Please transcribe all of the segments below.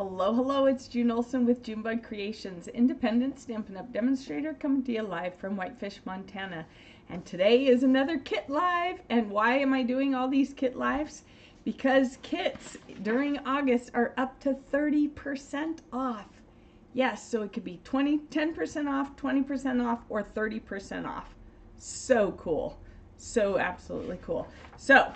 Hello, hello, it's June Olson with Junebug Creations, independent Stampin' Up! Demonstrator coming to you live from Whitefish, Montana. And today is another kit live. And why am I doing all these kit lives? Because kits during August are up to 30% off. Yes, so it could be 10% off, 20% off, or 30% off. So cool. So absolutely cool. So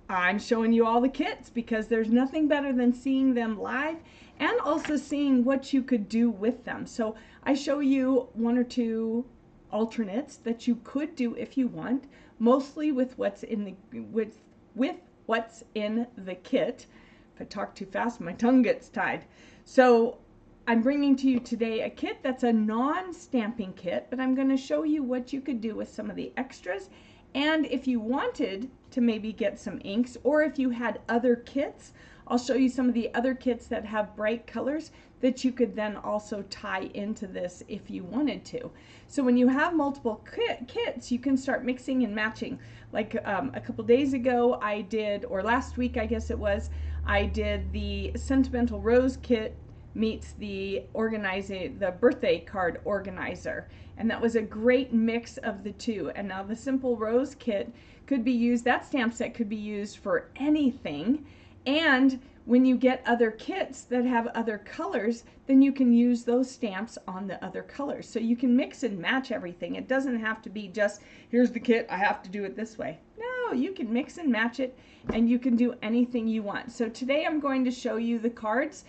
I'm showing you all the kits because there's nothing better than seeing them live and also seeing what you could do with them. So I show you one or two alternates that you could do if you want, mostly with what's in the with what's in the kit. If I talk too fast, my tongue gets tied. So I'm bringing to you today a kit that's a non-stamping kit, but I'm going to show you what you could do with some of the extras. And if you wanted to maybe get some inks, or if you had other kits, I'll show you some of the other kits that have bright colors that you could then also tie into this if you wanted to. So when you have multiple kits, you can start mixing and matching. Like a couple days ago I did, or last week I guess it was, I did the Sentimental Rose kit meets the birthday card organizer, and that was a great mix of the two. And now the Simple Rose kit could be used, that stamp set could be used for anything. And when you get other kits that have other colors, then you can use those stamps on the other colors. So you can mix and match everything. It doesn't have to be just, here's the kit, I have to do it this way. No, you can mix and match it, and you can do anything you want. So today I'm going to show you the cards.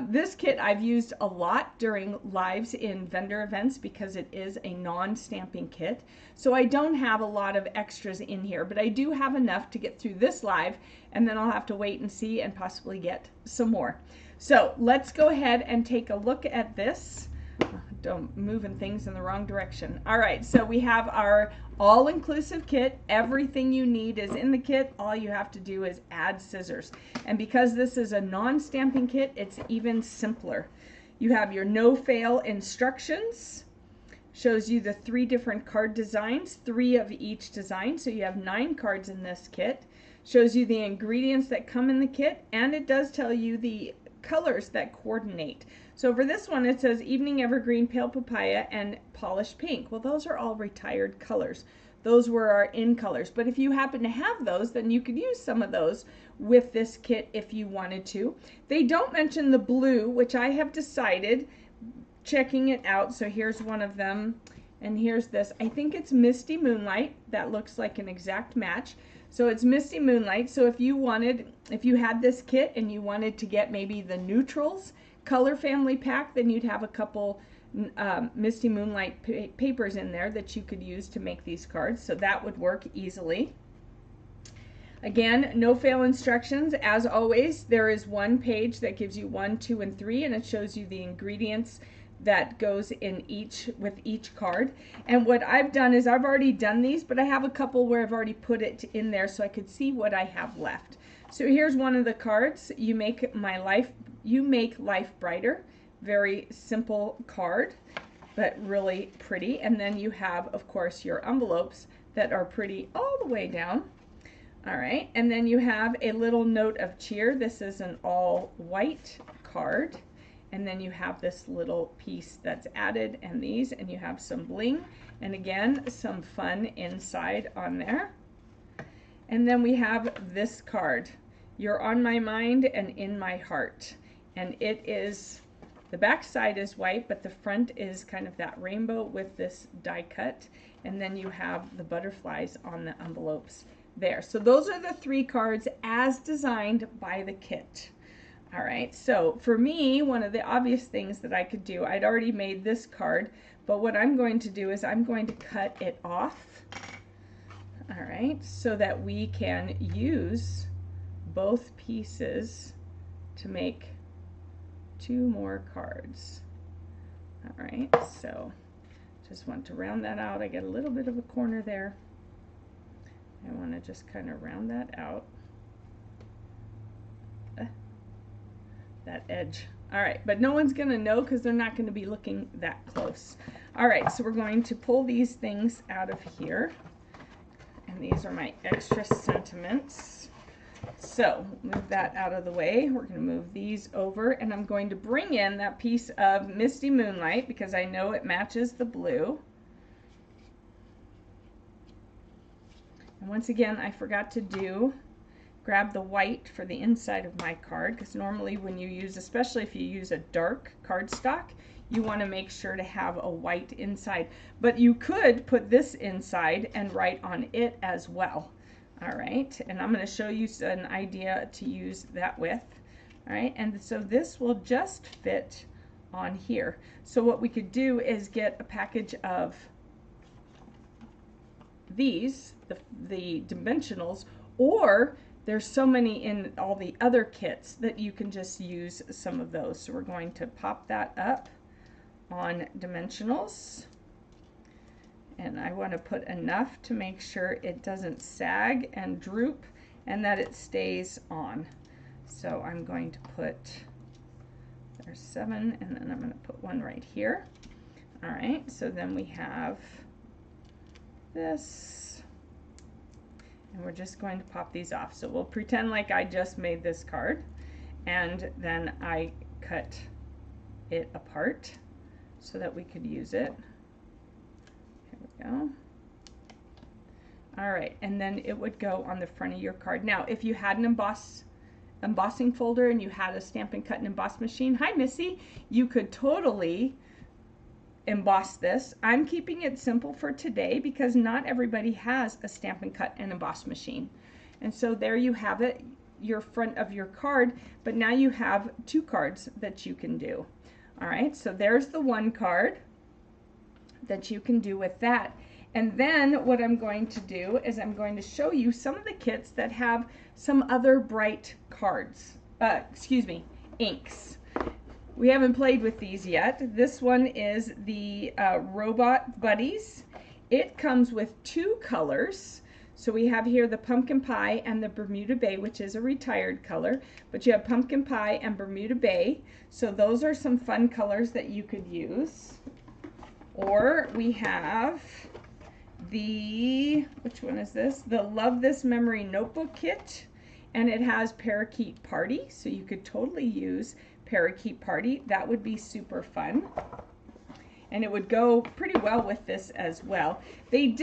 This kit I've used a lot during lives in vendor events because it is a non-stamping kit. So I don't have a lot of extras in here, but I do have enough to get through this live, and then I'll have to wait and see and possibly get some more. So let's go ahead and take a look at this. Don't moving things in the wrong direction. All right, so we have our all-inclusive kit. Everything you need is in the kit. All you have to do is add scissors. And because this is a non-stamping kit, it's even simpler. You have your no-fail instructions. Shows you the 3 different card designs, 3 of each design. So you have 9 cards in this kit. Shows you the ingredients that come in the kit, and it does tell you the colors that coordinate. So for this one it says Evening Evergreen, Pale Papaya, and Polished Pink. Well, those are all retired colors. Those were our in colors. But if you happen to have those, then you could use some of those with this kit if you wanted to. They don't mention the blue, which I have decided, checking it out. So here's one of them, and here's this. I think it's Misty Moonlight. That looks like an exact match. So it's Misty Moonlight. So if you had this kit and you wanted to get maybe the neutrals color family pack, then you'd have a couple Misty Moonlight papers in there that you could use to make these cards. So that would work easily. Again, no fail instructions. As always, there is one page that gives you 1, 2, and 3, and it shows you the ingredients that goes in with each card. And what I've done is I've already done these, but I have a couple where I've already put it in there so I could see what I have left. So here's one of the cards. You make life brighter. Very simple card, but really pretty. And then you have, of course, your envelopes that are pretty all the way down. All right, and then you have a little note of cheer. This is an all white card. And then you have this little piece that's added, and these, and you have some bling, and again, some fun inside on there. And then we have this card, You're on My Mind and in My Heart. And it is, the back side is white, but the front is kind of that rainbow with this die cut. And then you have the butterflies on the envelopes there. So those are the 3 cards as designed by the kit. All right, so for me, one of the obvious things that I could do, I'd already made this card, but what I'm going to do is I'm going to cut it off, all right, so that we can use both pieces to make 2 more cards. All right, so just want to round that out. I get a little bit of a corner there. I want to just kind of round that out. That edge. All right, but no one's going to know because they're not going to be looking that close. All right, so we're going to pull these things out of here. And these are my extra sentiments. So move that out of the way. We're going to move these over, and I'm going to bring in that piece of Misty Moonlight because I know it matches the blue. And once again, I forgot to grab the white for the inside of my card, because normally when you use, especially if you use a dark cardstock, you want to make sure to have a white inside. But you could put this inside and write on it as well. All right, and I'm going to show you an idea to use that with. All right, and so this will just fit on here. So what we could do is get a package of these, the dimensionals, or there's so many in all the other kits that you can just use some of those. So we're going to pop that up on dimensionals. And I want to put enough to make sure it doesn't sag and droop and that it stays on. So I'm going to put, there's 7, and then I'm going to put one right here. All right, so then we have this, and we're just going to pop these off. So we'll pretend like I just made this card, and then I cut it apart so that we could use it. Go. All right, and then it would go on the front of your card. Now, if you had an embossing folder and you had a Stampin' Cut and Emboss machine, hi Missy, you could totally emboss this. I'm keeping it simple for today because not everybody has a Stampin' Cut and Emboss machine. And so there you have it, your front of your card, but now you have 2 cards that you can do. All right, so there's the one card that you can do with that. And then what I'm going to do is I'm going to show you some of the kits that have some other bright cards, inks. We haven't played with these yet. This one is the Robot Buddies. It comes with 2 colors. So we have here the Pumpkin Pie and the Bermuda Bay, which is a retired color, but you have Pumpkin Pie and Bermuda Bay. So those are some fun colors that you could use. Or we have the, which one is this? The Love This Memory Notebook Kit, and it has Parakeet Party, so you could totally use Parakeet Party. That would be super fun. And it would go pretty well with this as well. They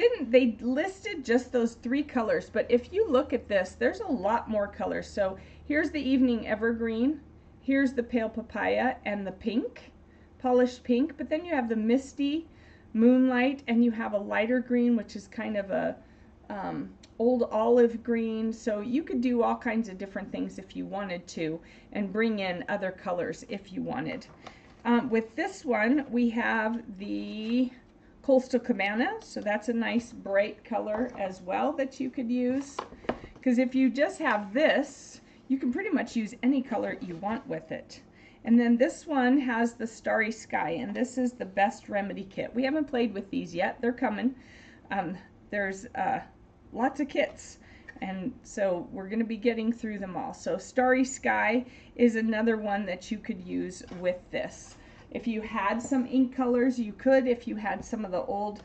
listed just those 3 colors, but if you look at this, there's a lot more colors. So here's the Evening Evergreen, here's the Pale Papaya and the pink, polished pink, but then you have the Misty Moonlight, and you have a lighter green, which is kind of a old olive green. So you could do all kinds of different things if you wanted to, and bring in other colors if you wanted. With this one, we have the Coastal Cabana, so that's a nice bright color as well that you could use. Because if you just have this, you can pretty much use any color you want with it. And then this one has the Starry Sky, and this is the Best Remedy Kit. We haven't played with these yet. They're coming. There's lots of kits, and so we're going to be getting through them all. So Starry Sky is another one that you could use with this. If you had some ink colors, you could. If you had some of the old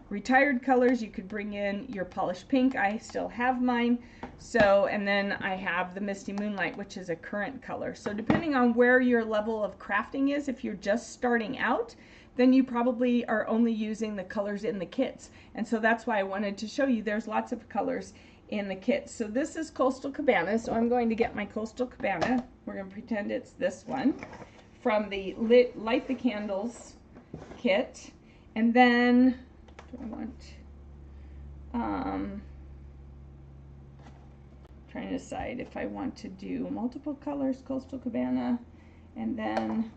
retired colors, you could bring in your polished pink. I still have mine. So, and then I have the Misty Moonlight, which is a current color. So depending on where your level of crafting is, if you're just starting out, then you probably are only using the colors in the kits. And so that's why I wanted to show you there's lots of colors in the kits. So this is Coastal Cabana. So I'm going to get my Coastal Cabana. We're going to pretend it's this one from the Light the Candles kit. And then I want, trying to decide if I want to do multiple colors, Coastal Cabana, and then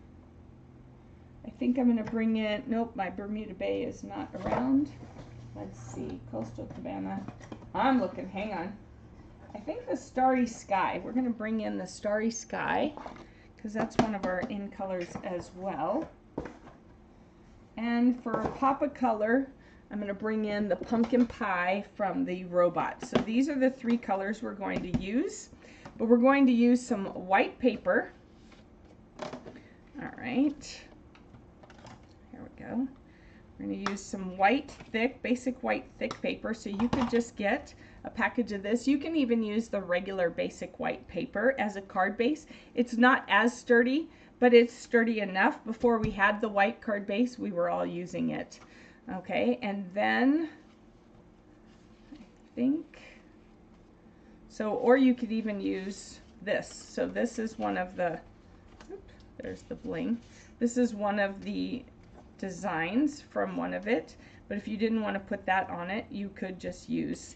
I think I'm going to bring in, nope, my Bermuda Bay is not around. Let's see, Coastal Cabana. I'm looking, hang on. I think the Starry Sky. We're going to bring in the Starry Sky because that's one of our in colors as well. And for a pop of color, I'm going to bring in the Pumpkin Pie from the Robot. So these are the 3 colors we're going to use. But we're going to use some white paper. All right. Here we go. We're going to use some white thick, basic white thick paper. So you could just get a package of this. You can even use the regular basic white paper as a card base. It's not as sturdy, but it's sturdy enough. Before we had the white card base, we were all using it. Okay, and then I think, so, or you could even use this. So this is one of the, oops, there's the bling. This is one of the designs from one of it, but if you didn't want to put that on it, you could just use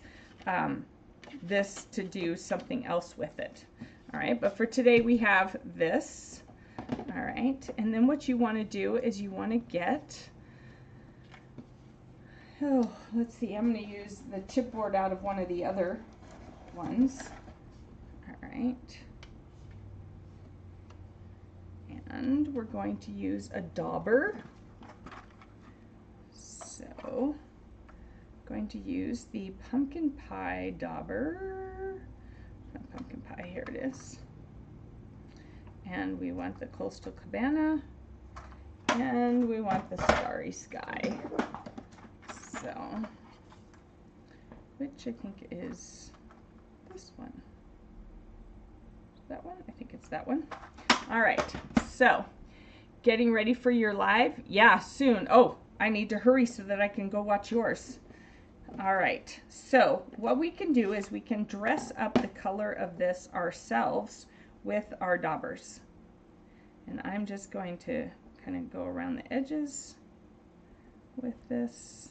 this to do something else with it. All right, but for today we have this. All right, and then what you want to do is you want to get, oh, let's see, I'm going to use the chipboard out of one of the other ones. All right, and we're going to use a dauber. So, going to use the pumpkin pie dauber. Pumpkin pie, here it is. And we want the coastal cabana, and we want the starry sky. So, which I think is this one. Is that one? I think it's that one. All right, so getting ready for your live? Yeah, soon. Oh, I need to hurry so that I can go watch yours. All right, so what we can do is we can dress up the color of this ourselves with our daubers. And I'm just going to kind of go around the edges with this.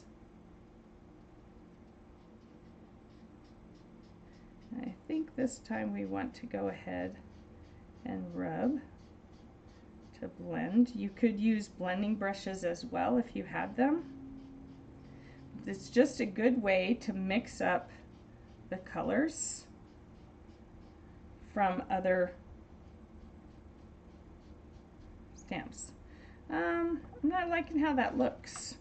I think this time we want to go ahead and rub to blend. You could use blending brushes as well if you had them. It's just a good way to mix up the colors from other stamps. I'm not liking how that looks.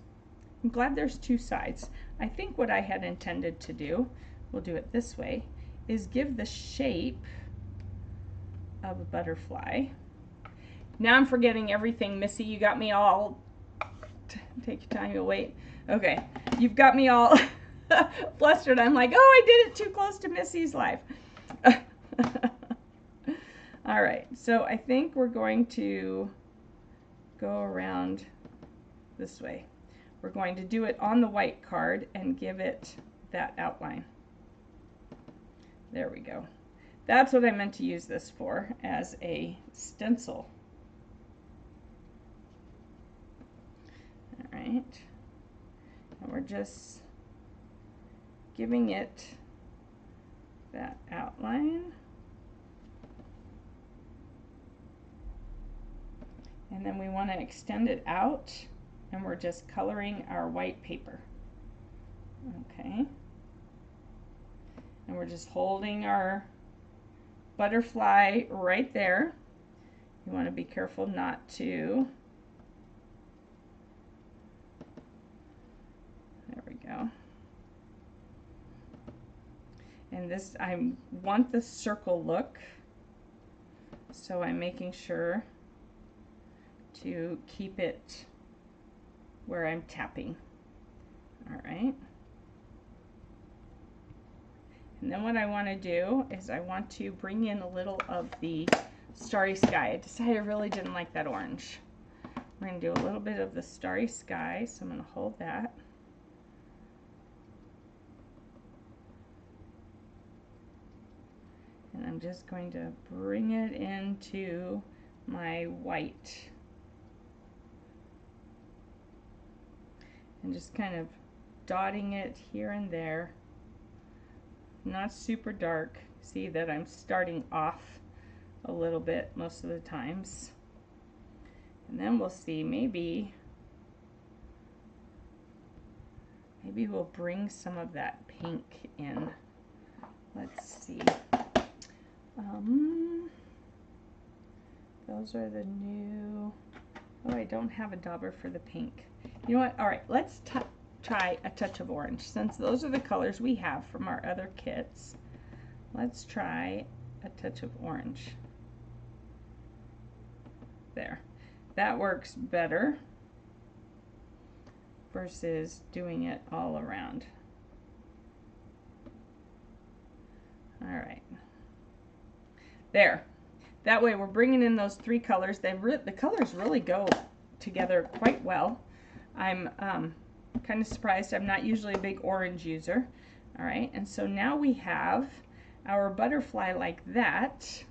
I'm glad there's two sides. I think what I had intended to do, we'll do it this way, is give the shape of a butterfly. Now I'm forgetting everything, Missy. You got me all, take your time, you'll wait. Okay, you've got me all flustered. I'm like, oh, I did it too close to Missy's life. All right, so I think we're going to go around this way. We're going to do it on the white card and give it that outline. There we go. That's what I meant to use this for, as a stencil. All right. And we're just giving it that outline. And then we want to extend it out, and we're just coloring our white paper. Okay. And we're just holding our butterfly right there. You want to be careful not to. There we go. And this, I want the circle look, so I'm making sure to keep it where I'm tapping. All right. And then what I want to do is I want to bring in a little of the starry sky. I decided I really didn't like that orange. We're going to do a little bit of the starry sky, so I'm going to hold that. And I'm just going to bring it into my white. And just kind of dotting it here and there. Not super dark. See that I'm starting off a little bit most of the times. And then we'll see, maybe we'll bring some of that pink in. Let's see. Those are the new, oh, I don't have a dauber for the pink. You know what? All right, let's try a touch of orange. Since those are the colors we have from our other kits, let's try a touch of orange. There. That works better. versus doing it all around. All right. There. That way we're bringing in those three colors. The colors really go together quite well. I'm kind of surprised. I'm not usually a big orange user. All right, and so now we have our butterfly like that.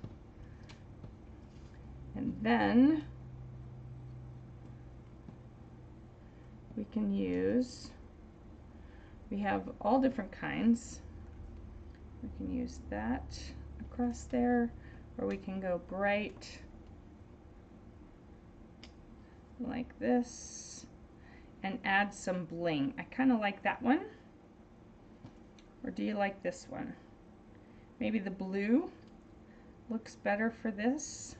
And then we can use, we have all different kinds. We can use that across there, or we can go bright like this and add some bling. I kind of like that one. Or do you like this one? Maybe the blue looks better for this,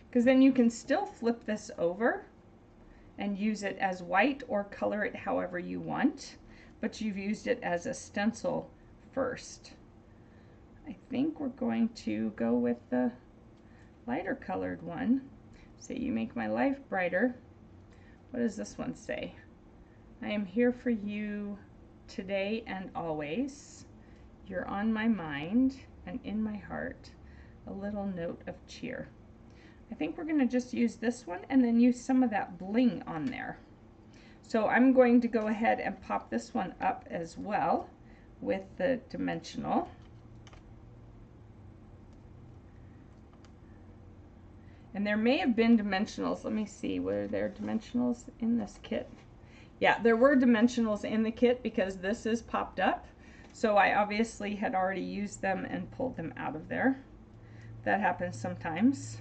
because then you can still flip this over and use it as white or color it however you want, but you've used it as a stencil first. I think we're going to go with the lighter colored one. Say, you make my life brighter. What does this one say? I am here for you today and always. You're on my mind and in my heart. A little note of cheer. I think we're going to just use this one and then use some of that bling on there. So I'm going to go ahead and pop this one up as well with the dimensional. And there may have been dimensionals. Let me see, were there dimensionals in this kit? Yeah, there were dimensionals in the kit because this is popped up. So I obviously had already used them and pulled them out of there. That happens sometimes.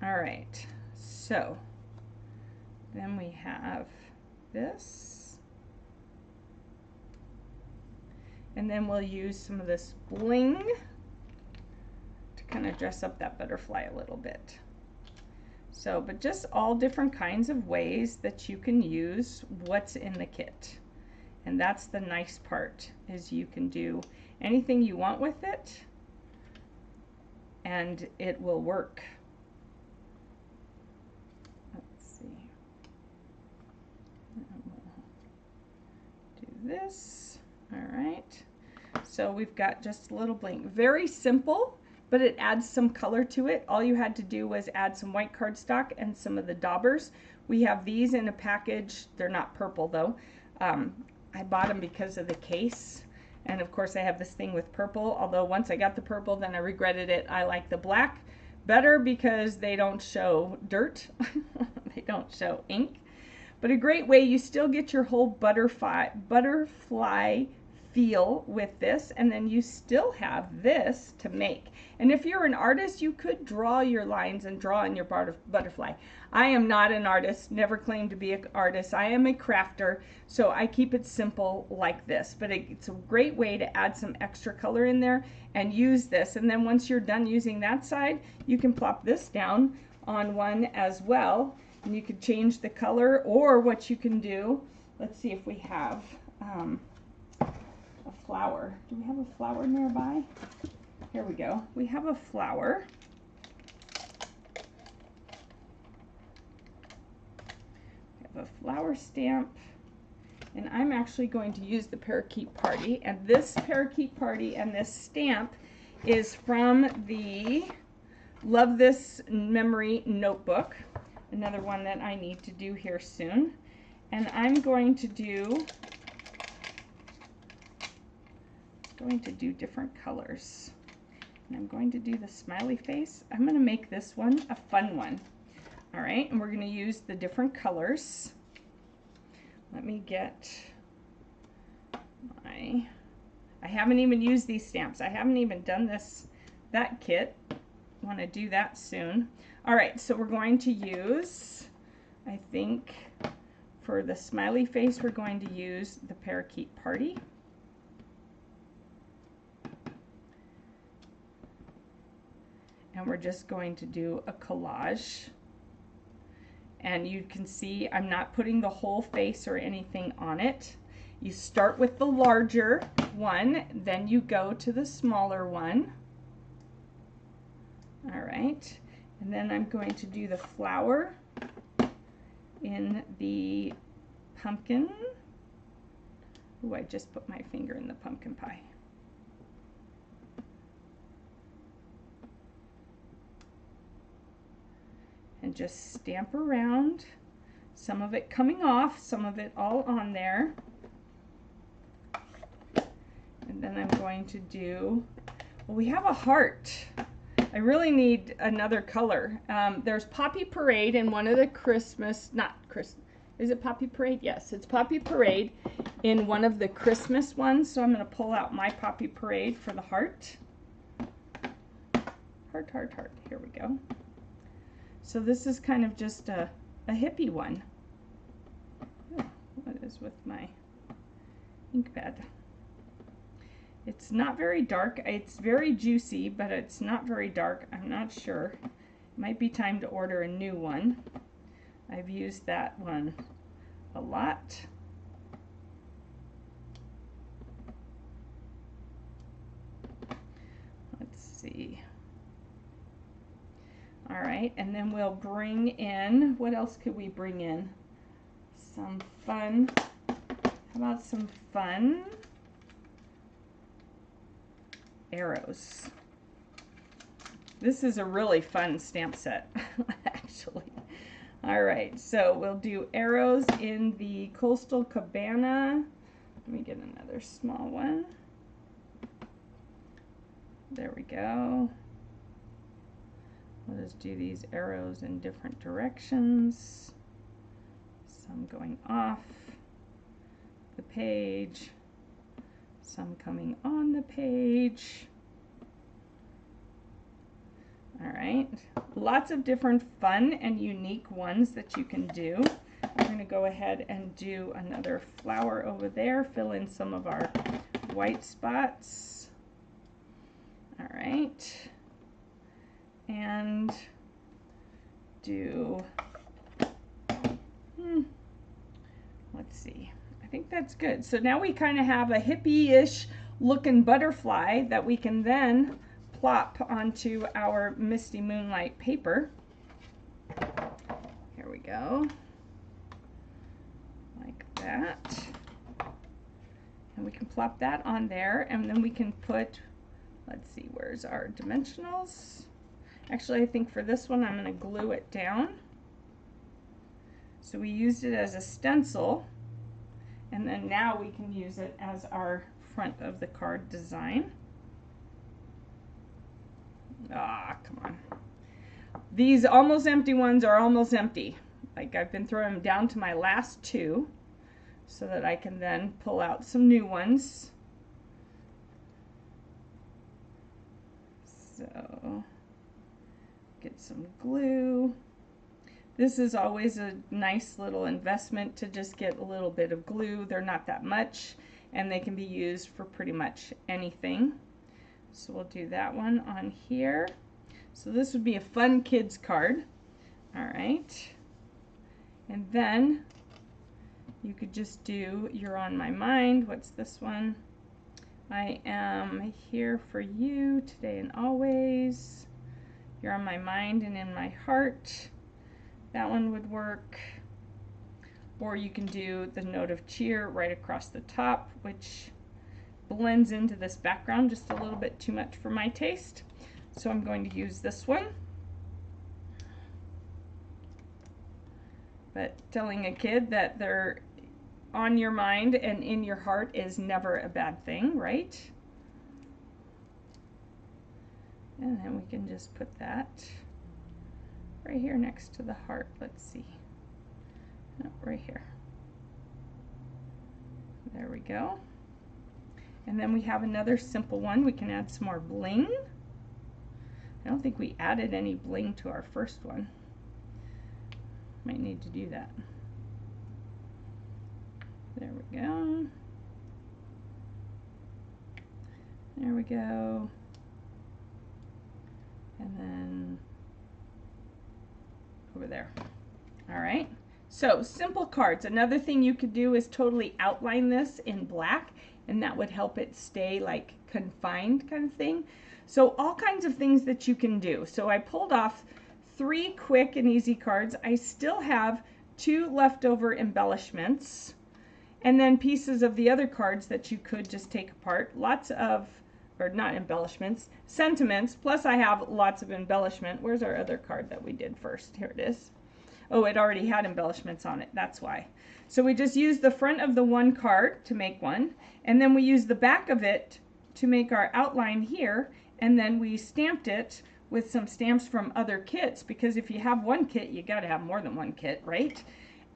All right, so then we have this. And then we'll use some of this bling to kind of dress up that butterfly a little bit. So, but just all different kinds of ways that you can use what's in the kit. And that's the nice part, is you can do anything you want with it and it will work. Let's see. Do this. All right. So we've got just a little bling. Very simple, but it adds some color to it. All you had to do was add some white cardstock and some of the daubers. We have these in a package. They're not purple though. I bought them because of the case. And of course I have this thing with purple, although once I got the purple, then I regretted it. I like the black better because they don't show dirt. They don't show ink. But a great way, you still get your whole butterfly feel with this, and then you still have this to make. And if you're an artist, you could draw your lines and draw in your butterfly. I am not an artist, never claimed to be an artist. I am a crafter, so I keep it simple like this. But it's a great way to add some extra color in there and use this. And then once you're done using that side, you can plop this down on one as well. And you could change the color, or what you can do, let's see if we have a flower. Do we have a flower nearby? Here we go. We have a flower. We have a flower stamp, and I'm actually going to use the Parakeet Party. And this Parakeet Party and this stamp is from the Love This Memory notebook. Another one that I need to do here soon. And I'm going to do different colors. And I'm going to do the smiley face. I'm going to make this one a fun one. All right, and we're going to use the different colors. Let me get my, I haven't even used these stamps. I haven't even done that kit. I want to do that soon. All right, so we're going to use, I think, for the smiley face, we're going to use the Parakeet Party. And we're just going to do a collage. And you can see I'm not putting the whole face or anything on it. You start with the larger one, then you go to the smaller one. All right, and then I'm going to do the flower in the pumpkin. Ooh, I just put my finger in the pumpkin pie. And just stamp around, some of it coming off, some of it all on there. And then I'm going to do, well, we have a heart. I really need another color. There's Poppy Parade in one of the is it Poppy Parade? Yes, it's Poppy Parade in one of the Christmas ones. So I'm going to pull out my Poppy Parade for the heart. Heart, heart, heart. Here we go. So this is kind of just a hippie one. Oh, what is with my ink pad? It's not very dark. It's very juicy, but it's not very dark. I'm not sure. It might be time to order a new one. I've used that one a lot. Let's see. All right, and then we'll bring in, what else could we bring in? Some fun. How about some fun arrows? This is a really fun stamp set, actually. All right, so we'll do arrows in the Coastal Cabana. Let me get another small one. There we go. We'll just do these arrows in different directions. Some going off the page, some coming on the page. All right, lots of different fun and unique ones that you can do. I'm going to go ahead and do another flower over there, fill in some of our white spots. All right, and do, let's see, I think that's good. So now we kind of have a hippie-ish looking butterfly that we can then plop onto our Misty Moonlight paper. Here we go, like that. And we can plop that on there, and then we can put, let's see, where's our dimensionals? Actually, I think for this one, I'm going to glue it down. So we used it as a stencil, and then now we can use it as our front of the card design. Ah, come on. These almost empty ones are almost empty. Like, I've been throwing them down to my last two so that I can then pull out some new ones. So, get some glue. This is always a nice little investment to just get a little bit of glue. They're not that much, and they can be used for pretty much anything. So we'll do that one on here. So this would be a fun kids card. All right. And then you could just do You're on My Mind. What's this one? I am here for you today and always. You're on my mind and in my heart. That one would work. Or you can do the note of cheer right across the top, which blends into this background just a little bit too much for my taste. So I'm going to use this one. But telling a kid that they're on your mind and in your heart is never a bad thing, right? And then we can just put that right here next to the heart. Let's see. No, right here. There we go. And then we have another simple one. We can add some more bling. I don't think we added any bling to our first one. Might need to do that. There we go. There we go. And then over there. All right. So simple cards. Another thing you could do is totally outline this in black, and that would help it stay like confined kind of thing. So all kinds of things that you can do. So I pulled off 3 quick and easy cards. I still have 2 leftover embellishments, and then pieces of the other cards that you could just take apart. Lots of, or not embellishments, sentiments, plus I have lots of embellishment. Where's our other card that we did first? Here it is. Oh, it already had embellishments on it, that's why. So we just use the front of the one card to make one, and then we use the back of it to make our outline here, and then we stamped it with some stamps from other kits, because if you have one kit, you gotta have more than one kit, right?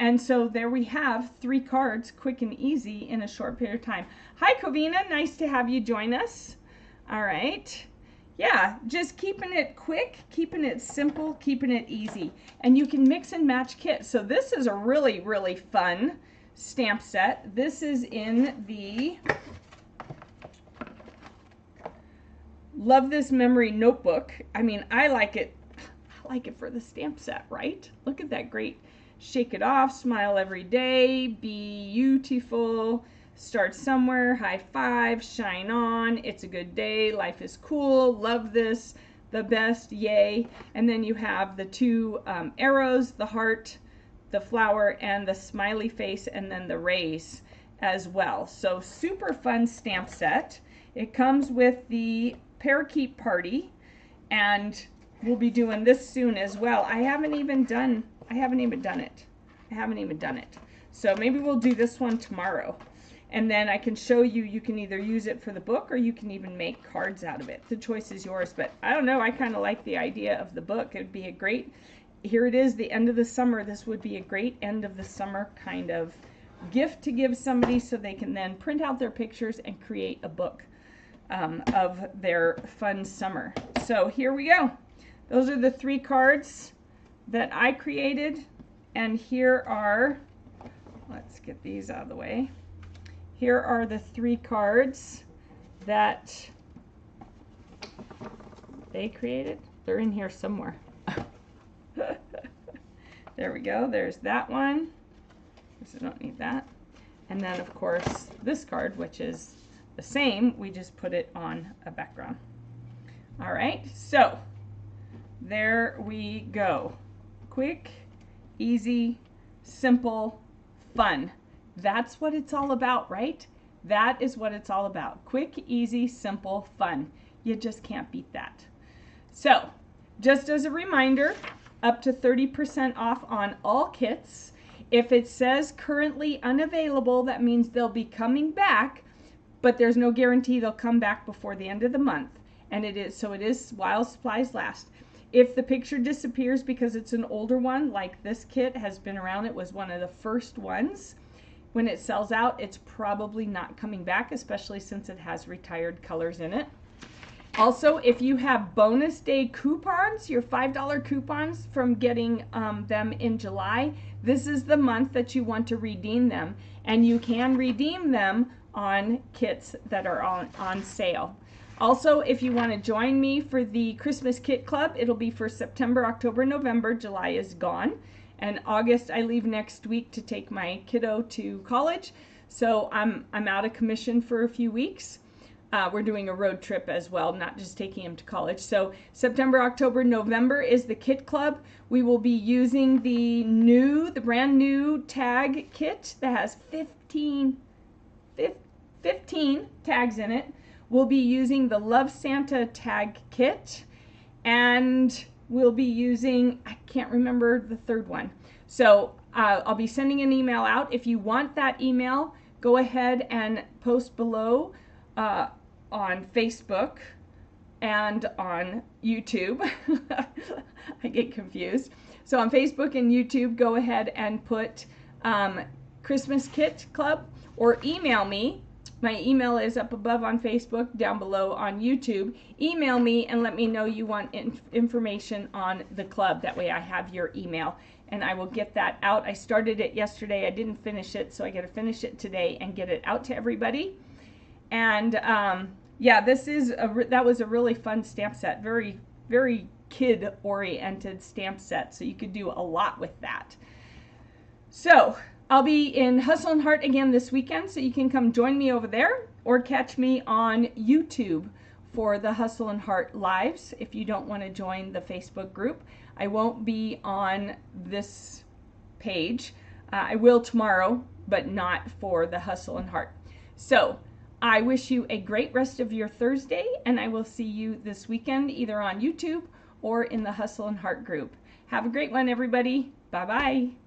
And so there we have 3 cards, quick and easy in a short period of time. Hi, Covina, nice to have you join us. All right. Yeah, just keeping it quick, keeping it simple, keeping it easy. And you can mix and match kits. So this is a really, really fun stamp set. This is in the Love This Memory notebook. I mean, I like it for the stamp set, right? Look at that great shake it off, smile every day, be beautiful, start somewhere, high five, shine on, it's a good day, life is cool, love this, the best, yay. And then you have the 2 arrows, the heart, the flower, and the smiley face, and then the raise as well. So super fun stamp set. It comes with the parakeet party, and we'll be doing this soon as well. I haven't even done it. So maybe we'll do this one tomorrow. And then I can show you, you can either use it for the book or you can even make cards out of it. The choice is yours, but I don't know, I kind of like the idea of the book. It would be a great, here it is, the end of the summer. This would be a great end of the summer kind of gift to give somebody so they can then print out their pictures and create a book of their fun summer. So here we go. Those are the 3 cards that I created, and here are, let's get these out of the way. Here are the 3 cards that they created. They're in here somewhere. There we go. There's that one. I don't need that. And then, of course, this card, which is the same. We just put it on a background. All right. So there we go. Quick, easy, simple, fun. That's what it's all about, right? That is what it's all about. Quick, easy, simple, fun. You just can't beat that. So, just as a reminder, up to 30% off on all kits. If it says currently unavailable, that means they'll be coming back, but there's no guarantee they'll come back before the end of the month. And it is while supplies last. If the picture disappears because it's an older one, like this kit has been around, it was one of the first ones, when it sells out, it's probably not coming back, especially since it has retired colors in it. Also, if you have bonus day coupons, your $5 coupons from getting them in July, this is the month that you want to redeem them. And you can redeem them on kits that are on sale. Also, if you want to join me for the Christmas Kit Club, it'll be for September, October, November. July is gone. And August, I leave next week to take my kiddo to college. So I'm out of commission for a few weeks. We're doing a road trip as well, not just taking him to college. So September, October, November is the Kit Club. We will be using the brand new tag kit that has 15 tags in it. We'll be using the Love Santa tag kit, and we'll be using, I can't remember the third one. So I'll be sending an email out. If you want that email, go ahead and post below on Facebook and on YouTube. I get confused. So on Facebook and YouTube, go ahead and put Christmas Kit Club, or email me. My email is up above on Facebook, down below on YouTube. Email me and let me know you want information on the club. That way I have your email and I will get that out. I started it yesterday. I didn't finish it, so I got to finish it today and get it out to everybody. And yeah, that was a really fun stamp set. Very, very kid-oriented stamp set, so you could do a lot with that. So I'll be in Hustle and Heart again this weekend, so you can come join me over there or catch me on YouTube for the Hustle and Heart lives if you don't want to join the Facebook group. I won't be on this page. I will tomorrow, but not for the Hustle and Heart. So I wish you a great rest of your Thursday, and I will see you this weekend either on YouTube or in the Hustle and Heart group. Have a great one, everybody. Bye-bye.